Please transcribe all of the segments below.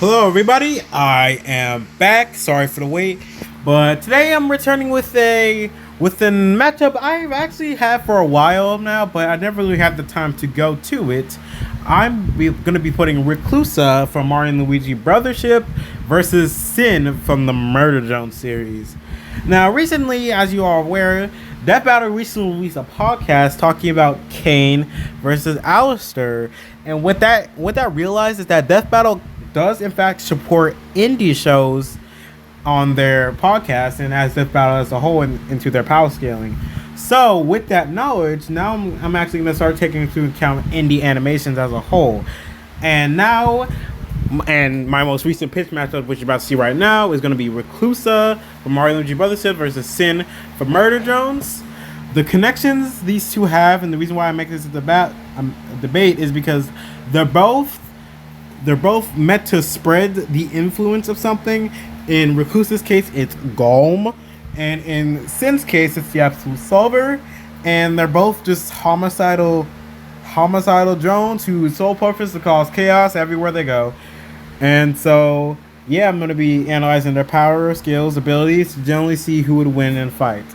Hello, everybody. I am back. Sorry for the wait, but today I'm returning with a matchup I've actually had for a while now, but I never really had the time to go to it. Going to be putting Reculsa from Mario and Luigi Brothership versus Cyn from the Murder Zone series. Now, recently, as you are aware, Death Battle recently released a podcast talking about Kane versus Alistair, and what that realized is that Death Battle does in fact support indie shows on their podcast and as Death Battle as a whole into their power scaling. So with that knowledge, now I'm actually going to start taking into account indie animations as a whole. And my most recent pitch matchup, which you're about to see right now, is going to be Reculsa from Mario and Luigi Brothership versus Cyn for Murder Drones. The connections these two have, and the reason why I make this a debate is because they're both meant to spread the influence of something. In Reculsa's case, it's Golem, and in Cyn's case, it's the Absolute Solver. And they're both just homicidal drones whose sole purpose is to cause chaos everywhere they go. And so, yeah, I'm going to be analyzing their power, skills, abilities to generally see who would win in a fight.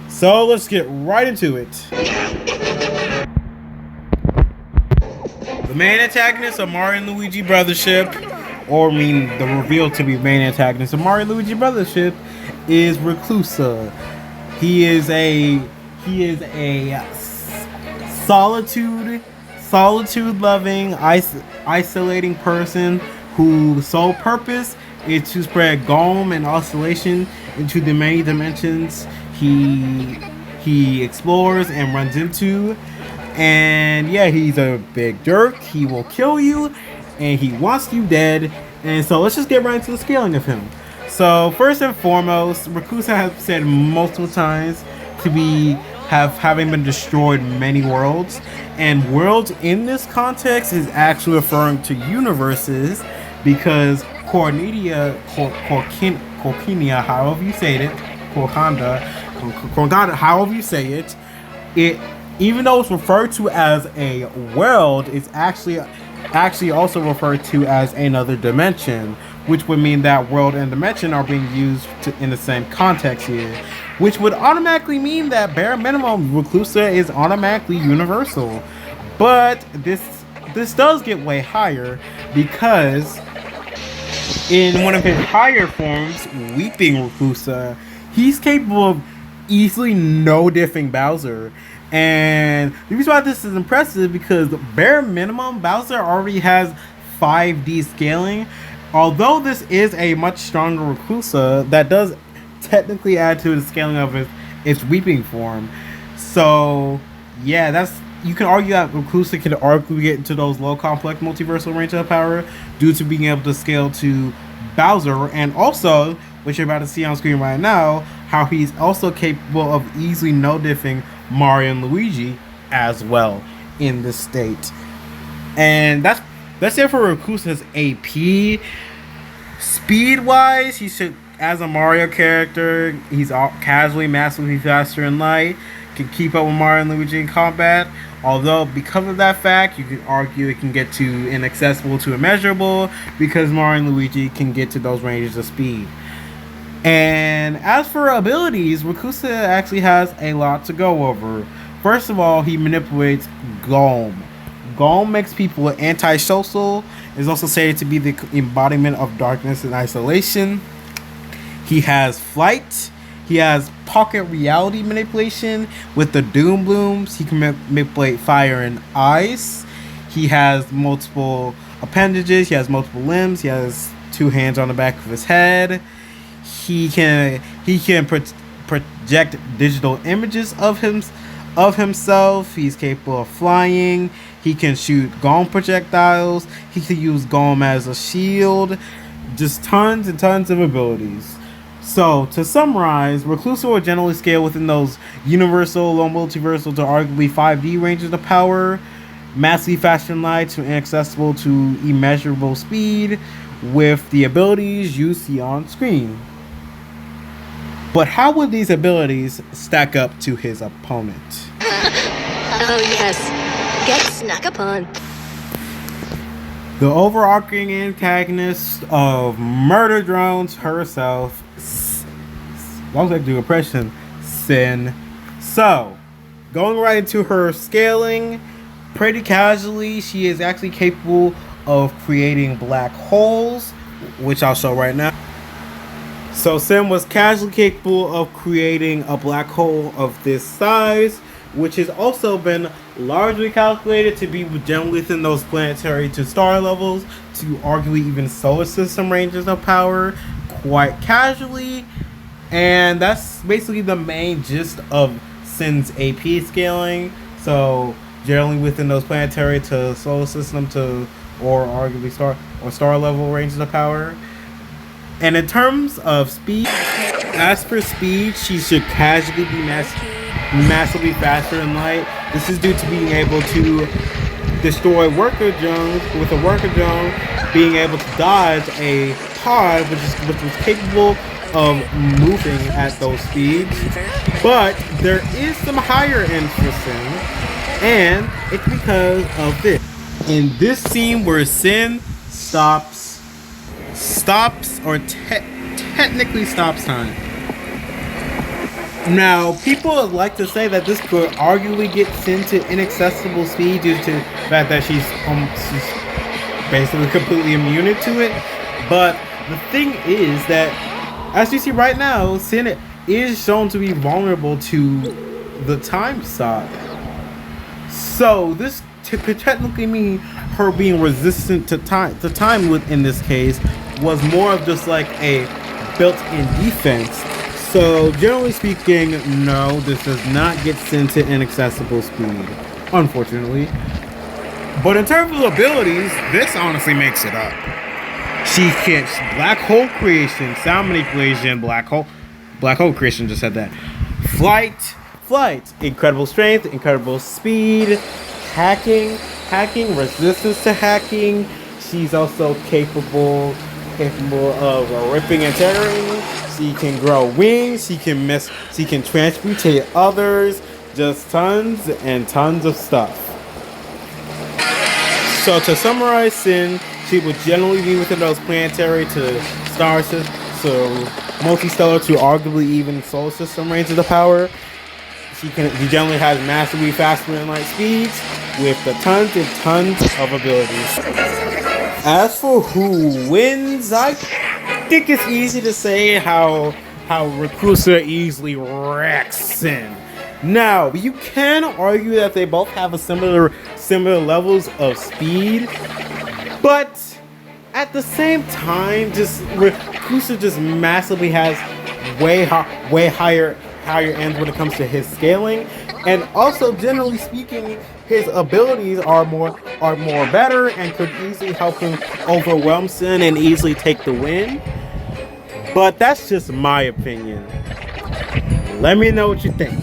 So let's get right into it. The main antagonist of Mario and Luigi Brothership, the reveal to be main antagonist of Mario and Luigi Brothership, is Reculsa. He is a solitude loving, isolating person whose sole purpose is to spread Golem and oscillation into the many dimensions he explores and runs into. And yeah, he's a big jerk. He will kill you, and he wants you dead. And so let's just get right into the scaling of him. So first and foremost, Reculsa has said multiple times to be having been destroyed many worlds, and worlds in this context is actually referring to universes because Corkinia, however you say it, Korganda, however you say it, even though it's referred to as a world, it's actually also referred to as another dimension, which would mean that world and dimension are being used in the same context here, which would automatically mean that bare minimum Reculsa is automatically universal. But this does get way higher because in one of his higher forms, Weeping Reculsa, he's capable of easily no-diffing Bowser. And the reason why this is impressive because bare minimum Bowser already has 5D scaling. Although this is a much stronger Reculsa, that does technically add to the scaling of its Weeping form. So yeah, you can argue that Reculsa can arguably get into those low complex multiversal range of power due to being able to scale to Bowser, and also, which you're about to see on screen right now, how he's also capable of easily no-diffing Mario and Luigi as well in this state. And that's it for Reculsa's AP. Speed-wise, as a Mario character, he's casually massively faster in light, can keep up with Mario and Luigi in combat. Although, because of that fact, you could argue it can get to inaccessible to immeasurable because Mario and Luigi can get to those ranges of speed. And as for abilities, Reculsa actually has a lot to go over. First of all, he manipulates Golem. Golem makes people antisocial, is also said to be the embodiment of darkness and isolation. He has flight. He has pocket reality manipulation with the Doom Blooms. He can manipulate fire and ice. He has multiple appendages. He has multiple limbs. He has 2 hands on the back of his head. He can project digital images of himself. He's capable of flying. He can shoot Golem projectiles. He can use Golem as a shield. Just tons and tons of abilities. So, to summarize, Reculsa will generally scale within those universal, low multiversal to arguably 5D ranges of power, massively faster than light to inaccessible to immeasurable speed, with the abilities you see on screen. But how would these abilities stack up to his opponent? Oh yes, get snuck upon. The overarching antagonist of Murder Drones herself. Why was I do impression? Cyn. So, going right into her scaling, pretty casually, she is actually capable of creating black holes, which I'll show right now. So Cyn was casually capable of creating a black hole of this size, which has also been largely calculated to be generally within those planetary to star levels, to arguably even solar system ranges of power, quite casually. And that's basically the main gist of Cyn's AP scaling. So generally within those planetary to solar system to or arguably star level ranges of power. And in terms of speed, as for speed, she should casually be massively faster than light. This is due to being able to destroy worker drones, with a worker drone being able to dodge a pod which was capable of moving at those speeds. But there is some higher ends for Cyn, and it's because of this. In this scene where Cyn technically stops time. Now, people would like to say that this could arguably get Cyn to inaccessible speed due to the fact that she's basically completely immune to it. But the thing is that, as you see right now, Cyn is shown to be vulnerable to the time stop. So this could technically mean her being resistant to time within this case was more of just like a built-in defense. So generally speaking, no, this does not get Cyn to inaccessible speed, unfortunately. But in terms of abilities, this honestly makes it up. She can black hole creation, sound manipulation, black hole creation, just said that. Flight, incredible strength, incredible speed, hacking, resistance to hacking. She's also capable of ripping and tearing. She can grow wings. She can transmutate others. Just tons and tons of stuff. So to summarize Cyn, she would generally be within those planetary to star system, so multistellar to arguably even solar system ranges of power. She generally has massively faster than light speeds with the tons and tons of abilities. As for who wins, I think it's easy to say how Reculsa easily wrecks Cyn. Now, you can argue that they both have a similar levels of speed, but at the same time, just Reculsa just massively has way higher ends when it comes to his scaling, and also generally speaking, his abilities are more better and could easily help him overwhelm Cyn and easily take the win. But that's just my opinion. Let me know what you think.